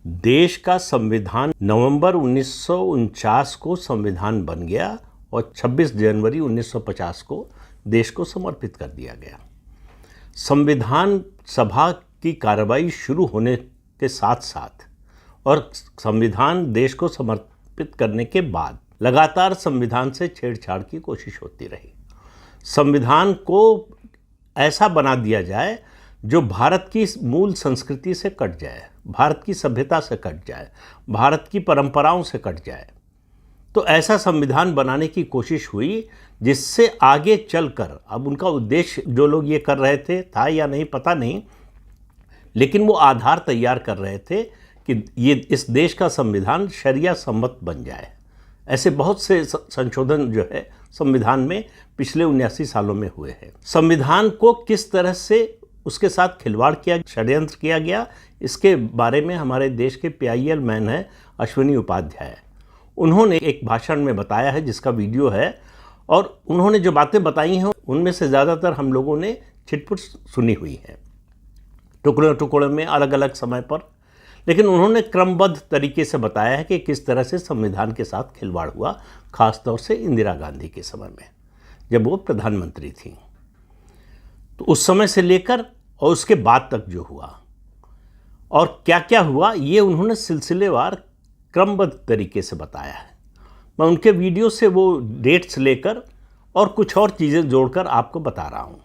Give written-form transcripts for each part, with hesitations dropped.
देश का संविधान नवंबर 1949 को संविधान बन गया और 26 जनवरी 1950 को देश को समर्पित कर दिया गया। संविधान सभा की कार्रवाई शुरू होने के साथ साथ और संविधान देश को समर्पित करने के बाद लगातार संविधान से छेड़छाड़ की कोशिश होती रही। संविधान को ऐसा बना दिया जाए जो भारत की मूल संस्कृति से कट जाए, भारत की सभ्यता से कट जाए, भारत की परंपराओं से कट जाए। तो ऐसा संविधान बनाने की कोशिश हुई जिससे आगे चलकर, अब उनका उद्देश्य जो लोग ये कर रहे थे था या नहीं पता नहीं, लेकिन वो आधार तैयार कर रहे थे कि ये इस देश का संविधान शरिया सम्मत बन जाए। ऐसे बहुत से संशोधन जो है संविधान में पिछले 79 सालों में हुए हैं। संविधान को किस तरह से उसके साथ खिलवाड़ किया, षड्यंत्र किया गया, इसके बारे में हमारे देश के PIL मैन हैं अश्विनी उपाध्याय। उन्होंने एक भाषण में बताया है जिसका वीडियो है, और उन्होंने जो बातें बताई हैं उनमें से ज़्यादातर हम लोगों ने छिटपुट सुनी हुई हैं, टुकड़े टुकड़े में अलग अलग समय पर। लेकिन उन्होंने क्रमबद्ध तरीके से बताया है कि किस तरह से संविधान के साथ खिलवाड़ हुआ, खासतौर से इंदिरा गांधी के समय में जब वो प्रधानमंत्री थी। तो उस समय से लेकर और उसके बाद तक जो हुआ और क्या क्या हुआ, ये उन्होंने सिलसिलेवार क्रमबद्ध तरीके से बताया है। मैं उनके वीडियो से वो डेट्स लेकर और कुछ और चीज़ें जोड़कर आपको बता रहा हूँ।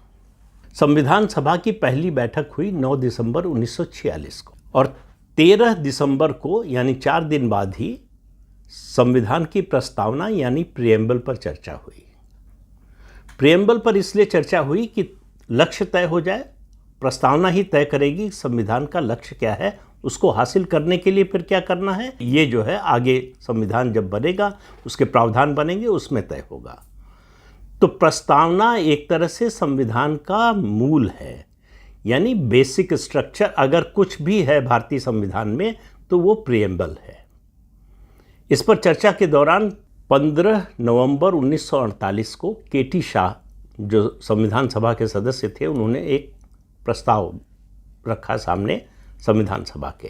संविधान सभा की पहली बैठक हुई 9 दिसंबर 1946 को, और 13 दिसंबर को यानी 4 दिन बाद ही संविधान की प्रस्तावना यानी प्रिएम्बल पर चर्चा हुई। प्रिएम्बल पर इसलिए चर्चा हुई कि लक्ष्य तय हो जाए। प्रस्तावना ही तय करेगी संविधान का लक्ष्य क्या है, उसको हासिल करने के लिए फिर क्या करना है, ये जो है आगे संविधान जब बनेगा, उसके प्रावधान बनेंगे, उसमें तय होगा। तो प्रस्तावना एक तरह से संविधान का मूल है, यानी बेसिक स्ट्रक्चर। अगर कुछ भी है भारतीय संविधान में तो वो प्रिएम्बल है। इस पर चर्चा के दौरान 15 नवंबर 1948 को KT शाह, जो संविधान सभा के सदस्य थे, उन्होंने एक प्रस्ताव रखा सामने संविधान सभा के।